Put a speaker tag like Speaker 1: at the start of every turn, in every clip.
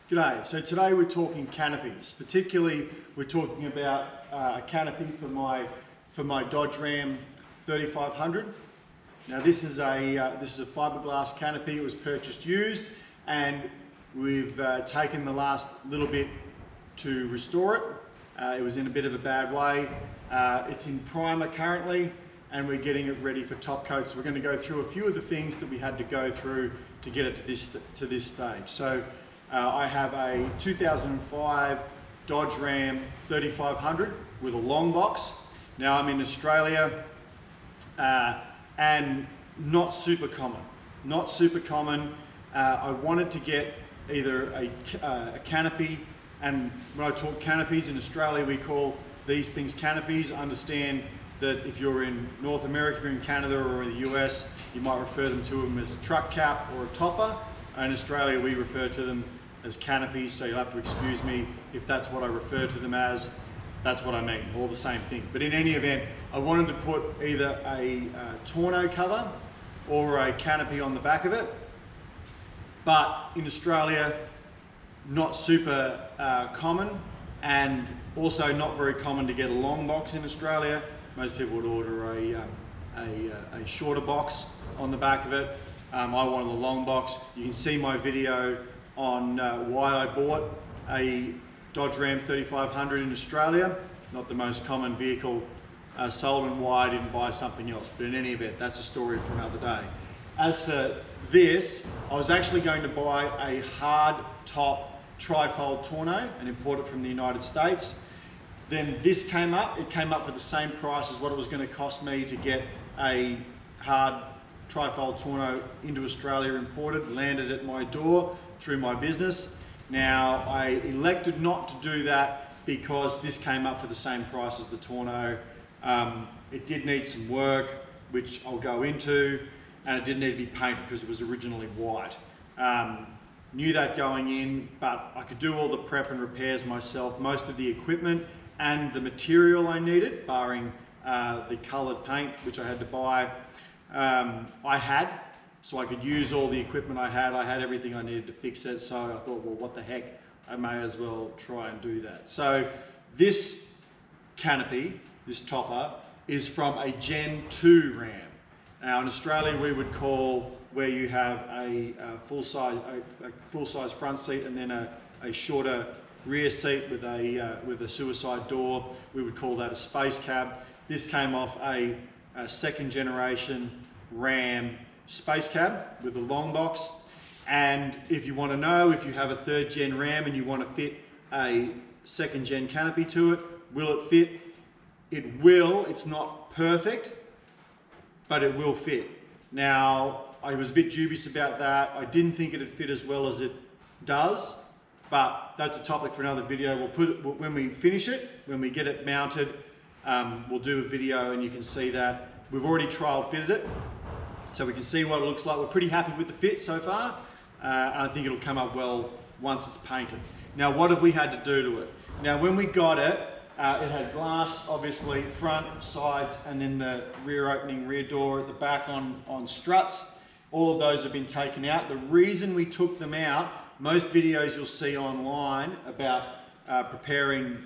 Speaker 1: G'day, so today we're talking canopies. Particularly we're talking about a canopy for my Dodge Ram 3500. Now this is a fiberglass canopy. It was purchased used and we've taken the last little bit to restore it. It was in a bit of a bad way. It's in primer currently and we're getting it ready for top coat. So we're going to go through a few of the things that we had to go through to get it to this stage. So I have a 2005 Dodge Ram 3500 with a long box. Now I'm in Australia and not super common. Not super common. I wanted to get either a canopy, and when I talk canopies in Australia we call these things canopies. Understand that if you're in North America, if you're in Canada or in the US, you might refer to them as a truck cap or a topper. In Australia we refer to them as canopies, so you'll have to excuse me if that's what I refer to them as. That's what I mean, all the same thing. But in any event, I wanted to put either a tonneau cover or a canopy on the back of it. But in Australia, not super common, and also not very common to get a long box in Australia. Most people would order a shorter box on the back of it. I wanted a long box. You can see my video on why I bought a Dodge Ram 3500 in Australia. Not the most common vehicle sold, and why I didn't buy something else. But in any event, that's a story for another day. As for this, I was actually going to buy a hard top trifold tonneau and import it from the United States. Then this came up. It came up for the same price as what it was going to cost me to get a hard trifold tonneau into Australia imported, landed at my door through my business. Now I elected not to do that because this came up for the same price as the tonneau. It did need some work, which I'll go into, and it did need to be painted because it was originally white. Knew that going in, but I could do all the prep and repairs myself. Most of the equipment and the material I needed, barring the coloured paint, which I had to buy, I had, so I could use all the equipment I had. I had everything I needed to fix it, so I thought, well, what the heck, I may as well try and do that. So this canopy, this topper, is from a Gen 2 Ram. Now in Australia we would call where you have a full-size front seat and then a shorter rear seat with a suicide door, we would call that a space cab. This came off a second generation Ram space cab with a long box. And if you want to know, if you have a third gen Ram and you want to fit a second gen canopy to it, will it fit? It will. It's not perfect, but it will fit. Now, I was a bit dubious about that. I didn't think it'd fit as well as it does, but that's a topic for another video. We'll put it, when we finish it, when we get it mounted, we'll do a video and you can see that. We've already trial fitted it, so we can see what it looks like. We're pretty happy with the fit so far, and I think it'll come up well once it's painted. Now, what have we had to do to it? Now, when we got it, it had glass, obviously, front, sides, and then the rear opening rear door at the back on struts. All of those have been taken out. The reason we took them out, most videos you'll see online about preparing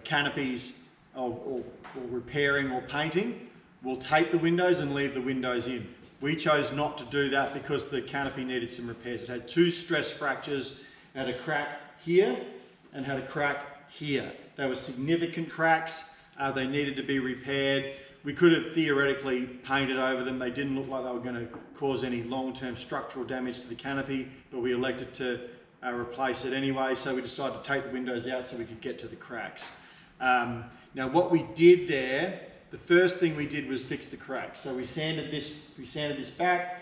Speaker 1: canopies or repairing or painting will tape the windows and leave the windows in. We chose not to do that because the canopy needed some repairs. It had two stress fractures, it had a crack here and had a crack here. They were significant cracks. They needed to be repaired. We could have theoretically painted over them. They didn't look like they were going to cause any long-term structural damage to the canopy, but we elected to replace it anyway, so we decided to take the windows out so we could get to the cracks. Now what we did there, the first thing we did was fix the cracks. So we sanded this back,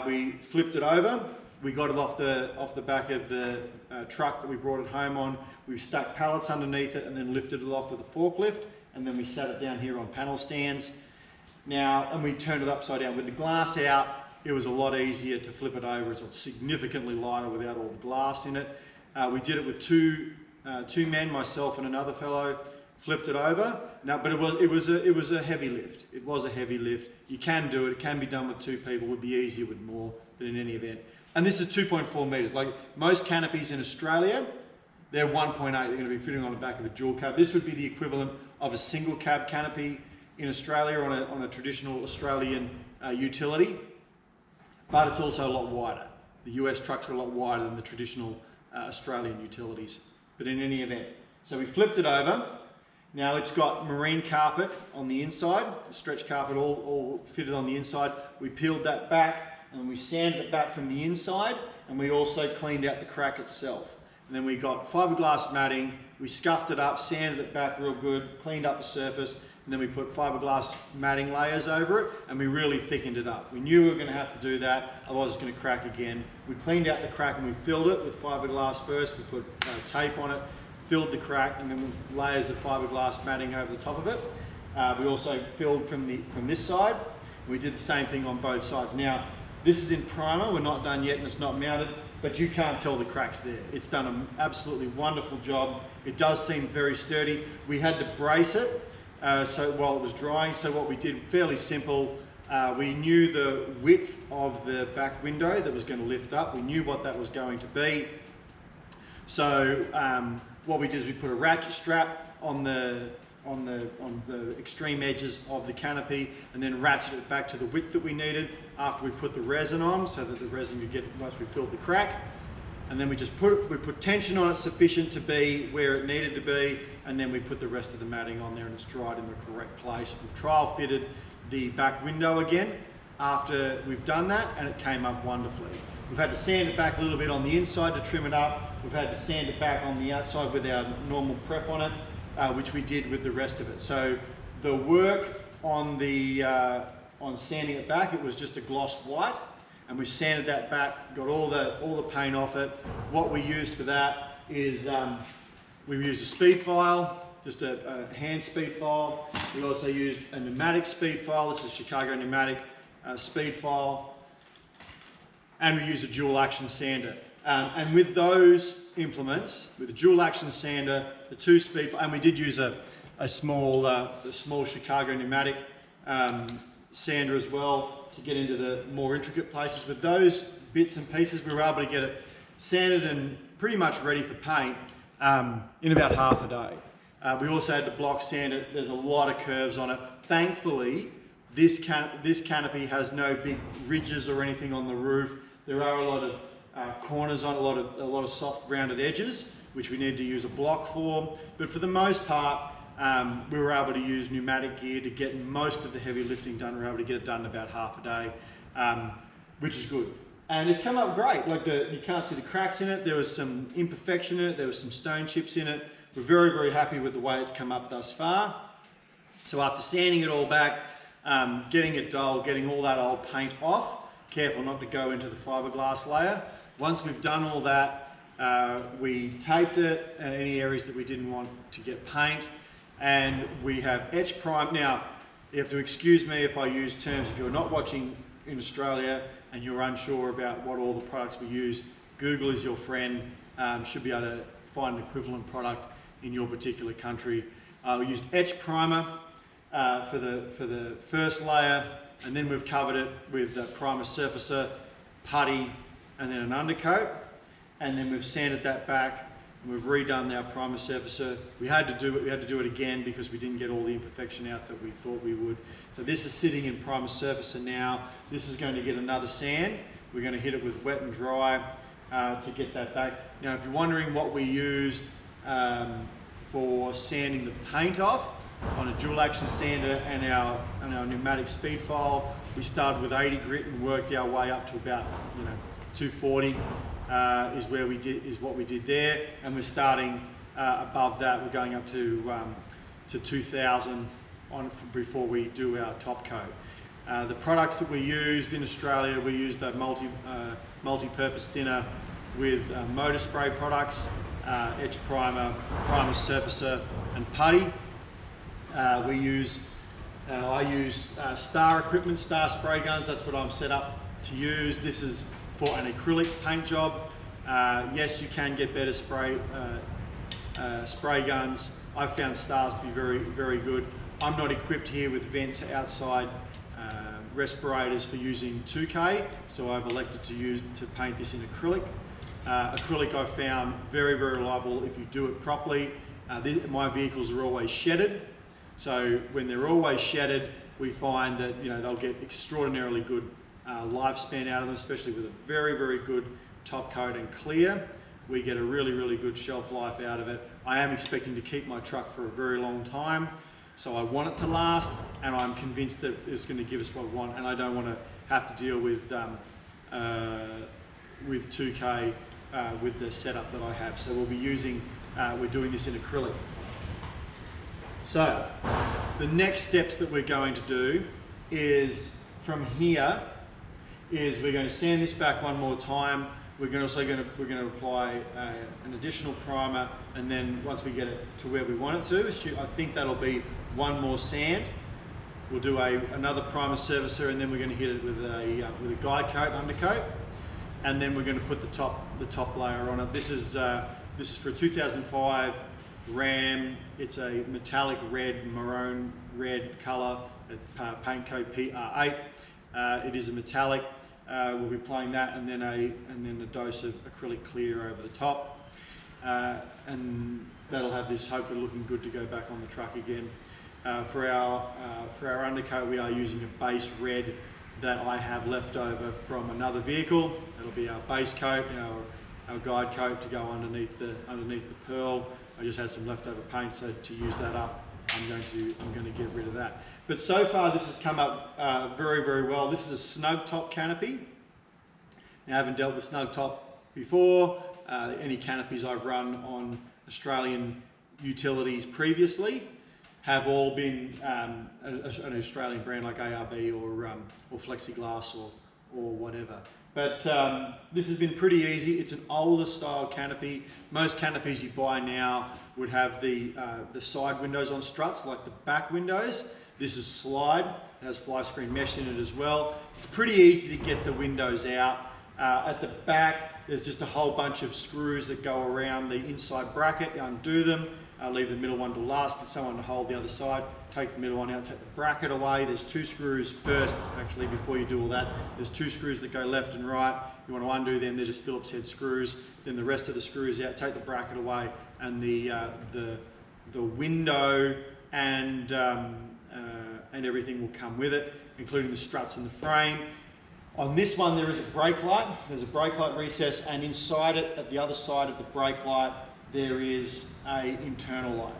Speaker 1: we flipped it over, we got it off the back of the truck that we brought it home on. We stuck pallets underneath it and then lifted it off with a forklift, and then we sat it down here on panel stands. Now, and we turned it upside down. With the glass out, it was a lot easier to flip it over. It's significantly lighter without all the glass in it. We did it with two men, myself and another fellow, flipped it over. Now, but it was a heavy lift. It was a heavy lift. You can do it. It can be done with two people. It would be easier with more, but in any event. And this is 2.4 meters. Like most canopies in Australia, they're 1.8. They're going to be fitting on the back of a dual cab. This would be the equivalent of a single cab canopy in Australia on a traditional Australian utility, but it's also a lot wider. The US trucks are a lot wider than the traditional Australian utilities. But in any event, so we flipped it over. Now it's got marine carpet on the inside, stretch carpet all fitted on the inside. We peeled that back and we sanded it back from the inside, and we also cleaned out the crack itself. And then we got fiberglass matting, we scuffed it up, sanded it back real good, cleaned up the surface, and then we put fiberglass matting layers over it, and we really thickened it up. We knew we were going to have to do that, otherwise it's going to crack again. We cleaned out the crack and we filled it with fiberglass first. We put tape on it, filled the crack, and then with layers of fiberglass matting over the top of it. We also filled from this side. We did the same thing on both sides. Now, this is in primer, we're not done yet and it's not mounted, but you can't tell the cracks there. It's done an absolutely wonderful job. It does seem very sturdy. We had to brace it so while it was drying, so what we did, fairly simple, we knew the width of the back window that was going to lift up. We knew what that was going to be. So what we did is we put a ratchet strap on the extreme edges of the canopy, and then ratchet it back to the width that we needed after we put the resin on, so that the resin you get once we filled the crack. And then we put tension on it sufficient to be where it needed to be, and then we put the rest of the matting on there and it's dried in the correct place. We've trial fitted the back window again after we've done that, and it came up wonderfully. We've had to sand it back a little bit on the inside to trim it up. We've had to sand it back on the outside with our normal prep on it, which we did with the rest of it. So the work on on sanding it back, it was just a glossed white, and we sanded that back, got all the paint off it. What we used for that is we used a speed file, just a hand speed file. We also used a pneumatic speed file. This is Chicago pneumatic speed file, and we used a dual action sander. And with those implements, with the dual action sander, the 2 speed, and we did use a small Chicago pneumatic sander as well to get into the more intricate places. With those bits and pieces, we were able to get it sanded and pretty much ready for paint in about half a day. We also had to block sand it. There's a lot of curves on it. Thankfully, this canopy has no big ridges or anything on the roof. There are a lot of corners on it, a lot of soft rounded edges, which we need to use a block for. But for the most part, we were able to use pneumatic gear to get most of the heavy lifting done. We were able to get it done in about half a day, which is good. And it's come up great. Like you can't see the cracks in it. There was some imperfection in it. There was some stone chips in it. We're very, very happy with the way it's come up thus far. So after sanding it all back, getting it dull, getting all that old paint off, careful not to go into the fiberglass layer. Once we've done all that, we taped it in any areas that we didn't want to get paint, and we have etch prime. Now, you have to excuse me if I use terms, if you're not watching in Australia and you're unsure about what all the products we use, Google is your friend, should be able to find an equivalent product in your particular country. We used etch primer for the first layer, and then we've covered it with primer surfacer, putty, and then an undercoat, and then we've sanded that back, and we've redone our primer surfacer. We had to do it again because we didn't get all the imperfection out that we thought we would. So this is sitting in primer surfacer now. This is going to get another sand. We're going to hit it with wet and dry to get that back. Now, if you're wondering what we used for sanding the paint off on a dual action sander and our pneumatic speed file, we started with 80 grit and worked our way up to about 240 is what we did there, and we're starting above that. We're going up to 2000 before we do our top coat. The products that we used in Australia, we used a multi-purpose thinner with motor spray products, etch primer, primer surfacer, and putty. I use Star equipment, Star spray guns. That's what I'm set up to use. This is for an acrylic paint job. Yes, you can get better spray guns. I've found Stars to be very, very good. I'm not equipped here with vent to outside respirators for using 2K, so I've elected to paint this in acrylic. Acrylic I found very, very reliable if you do it properly. My vehicles are always shedded, so when they're always shedded, we find that they'll get extraordinarily good lifespan out of them, especially with a very, very good top coat and clear. We get a really, really good shelf life out of it. I am expecting to keep my truck for a very long time, so I want it to last, and I'm convinced that it's going to give us what we want, and I don't want to have to deal with 2K with the setup that I have. So we'll be using, we're doing this in acrylic. So the next steps that we're going to do is from here is we're going to sand this back one more time. We're going to apply an additional primer, and then once we get it to where we want it to, I think that'll be one more sand. We'll do another primer surfacer, and then we're going to hit it with a guide coat undercoat, and then we're going to put the top layer on it. This is for 2005 Ram. It's a metallic red, maroon red color, paint code PR8. It is a metallic. We'll be applying that, and then a dose of acrylic clear over the top, and that'll have this hopefully looking good to go back on the truck again. For our undercoat, we are using a base red that I have left over from another vehicle. That'll be our base coat, our guide coat to go underneath the pearl. I just had some leftover paint, so to use that up, I'm going to get rid of that. But so far this has come up very, very well. This is a snug top canopy. Now, I haven't dealt with snug top before. Any canopies I've run on Australian utilities previously have all been an Australian brand like ARB or Flexiglass or whatever. But this has been pretty easy. It's an older style canopy. Most canopies you buy now would have the side windows on struts, like the back windows. This is slide. It has fly screen mesh in it as well. It's pretty easy to get the windows out. At the back, there's just a whole bunch of screws that go around the inside bracket. You undo them, leave the middle one to last, get someone to hold the other side, take the middle one out, take the bracket away. There's two screws first, actually, before you do all that. There's two screws that go left and right. You want to undo them, they're just Phillips head screws. Then the rest of the screws out, take the bracket away, and the window and everything will come with it, including the struts and the frame. On this one, there is a brake light. There's a brake light recess, and inside it, at the other side of the brake light, there is an internal light.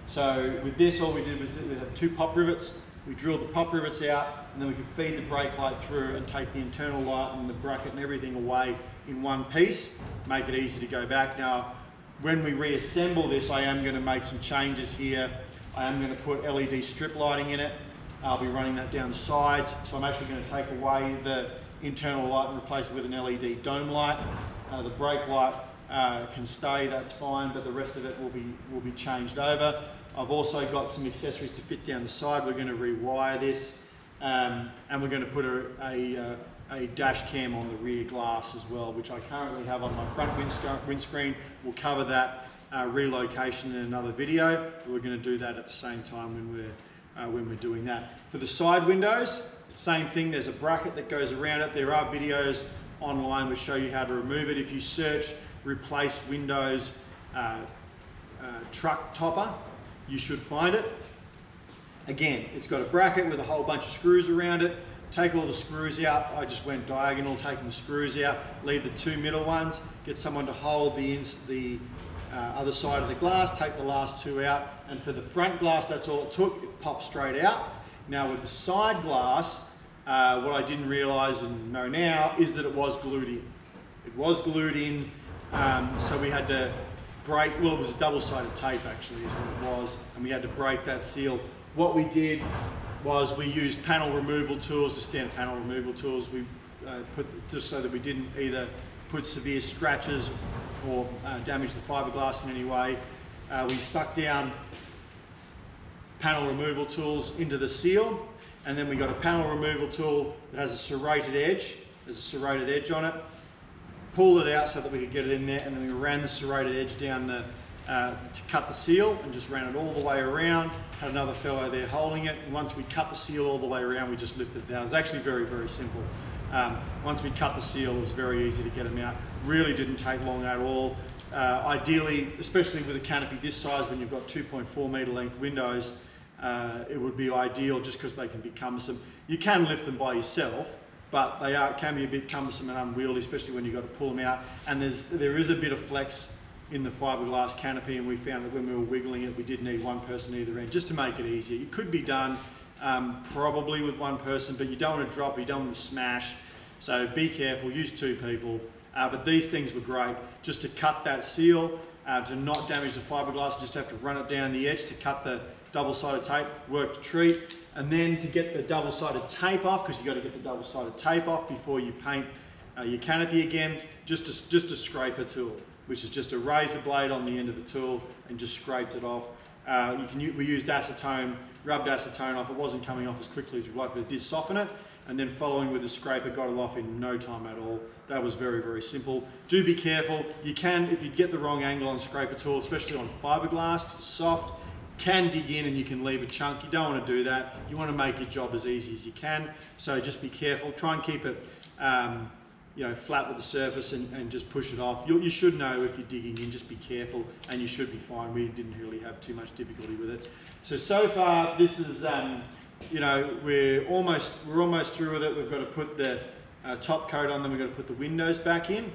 Speaker 1: So with this, all we did was we had two pop rivets. We drilled the pop rivets out, and then we could feed the brake light through and take the internal light and the bracket and everything away in one piece, make it easy to go back. Now, when we reassemble this, I am going to make some changes here. I am going to put LED strip lighting in it. I'll be running that down the sides. So I'm actually going to take away the internal light and replace it with an LED dome light. The brake light can stay, that's fine, but the rest of it will be changed over. I've also got some accessories to fit down the side. We're going to rewire this, and we're going to put a dash cam on the rear glass as well, which I currently have on my front windscreen. We'll cover that relocation in another video, but we're going to do that at the same time when we're doing that. For the side windows, same thing. There's a bracket that goes around it. There are videos online which show you how to remove it. If you search replace windows truck topper, you should find it. Again, it's got a bracket with a whole bunch of screws around it. Take all the screws out. I just went diagonal, taking the screws out, leave the two middle ones, get someone to hold the other side of the glass, take the last two out, and for the front glass, that's all it took. It popped straight out. Now with the side glass, what I didn't realize and know now is that it was glued in. It was glued in, so we had to break, well, it was a double-sided tape actually is what it was, and we had to break that seal. What we did was we used panel removal tools, just standard panel removal tools. We put just so that we didn't either put severe scratches or damage the fiberglass in any way. We stuck down panel removal tools into the seal, and then we got a panel removal tool that has a serrated edge. There's a serrated edge on it. Pulled it out so that we could get it in there, and then we ran the serrated edge down to cut the seal and just ran it all the way around. Had another fellow there holding it, and once we cut the seal all the way around, we just lifted it down. It was actually very, very simple. Once we cut the seal, it was very easy to get them out. Really didn't take long at all. Ideally, especially with a canopy this size, when you've got 2.4 metre length windows, it would be ideal just because they can be cumbersome. You can lift them by yourself, but they can be a bit cumbersome and unwieldy, especially when you've got to pull them out. And there is a bit of flex in the fiberglass canopy, and we found that when we were wiggling it, we did need one person either end, just to make it easier. It could be done probably with one person, but you don't want to drop, you don't want to smash. So be careful, use 2 people. But these things were great, just to cut that seal, to not damage the fiberglass, just have to run it down the edge to cut the double-sided tape, worked a treat. And then to get the double-sided tape off, because you've got to get the double-sided tape off before you paint your canopy again, just a scraper tool, which is just a razor blade on the end of the tool, and just scraped it off. We used acetone, rubbed acetone off. It wasn't coming off as quickly as we'd like, but it did soften it. And then following with the scraper, got it off in no time at all. That was very, very simple. Do be careful. You can, if you get the wrong angle on scraper tool, especially on fiberglass, 'cause it's soft, can dig in and you can leave a chunk. You don't want to do that. You want to make your job as easy as you can. So just be careful. Try and keep it flat with the surface, and just push it off. You should know if you're digging in, just be careful, and you should be fine. We didn't really have too much difficulty with it. So far this is, we're almost through with it. We've got to put the top coat on, then we've got to put the windows back in.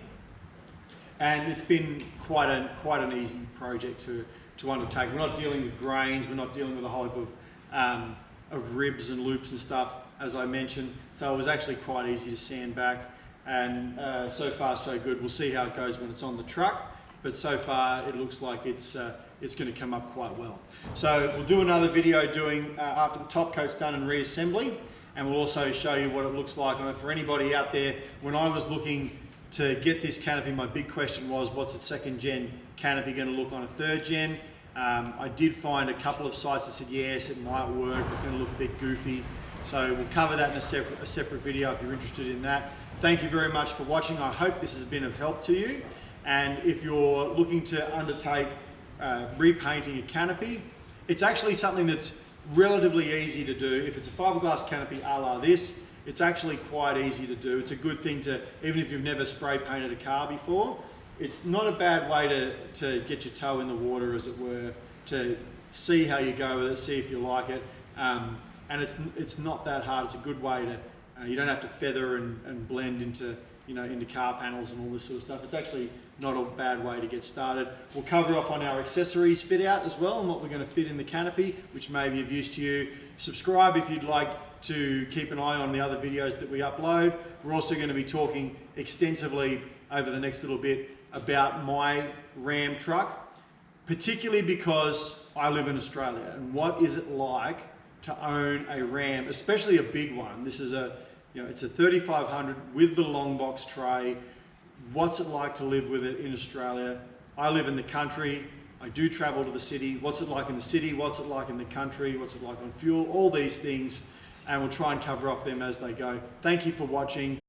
Speaker 1: And it's been quite an easy project to undertake. We're not dealing with grains, we're not dealing with a whole heap of ribs and loops and stuff, as I mentioned. So it was actually quite easy to sand back, and so far so good. We'll see how it goes when it's on the truck, but so far it looks like it's going to come up quite well. So we'll do another video after the top coat's done in reassembly, and we'll also show you what it looks like. And for anybody out there, when I was looking to get this canopy, my big question was, what's a 2nd gen canopy going to look on a 3rd gen? I did find a couple of sites that said yes, it might work, it's going to look a bit goofy. So we'll cover that in a separate video if you're interested in that. Thank you very much for watching. I hope this has been of help to you. And if you're looking to undertake repainting a canopy, it's actually something that's relatively easy to do. If it's a fiberglass canopy a la this, it's actually quite easy to do. It's a good thing to, even if you've never spray painted a car before, it's not a bad way to get your toe in the water, as it were, to see how you go with it, see if you like it. And it's not that hard. It's a good way to, you don't have to feather and blend into car panels and all this sort of stuff. It's actually not a bad way to get started. We'll cover off on our accessories fit out as well, and what we're going to fit in the canopy, which may be of use to you. Subscribe if you'd like to keep an eye on the other videos that we upload. We're also going to be talking extensively over the next little bit about my Ram truck, particularly because I live in Australia, and what is it like to own a Ram, especially a big one. This is it's a 3500 with the long box tray. What's it like to live with it in Australia? I live in the country. I do travel to the city. What's it like in the city? What's it like in the country? What's it like on fuel? All these things, and we'll try and cover off them as they go. Thank you for watching.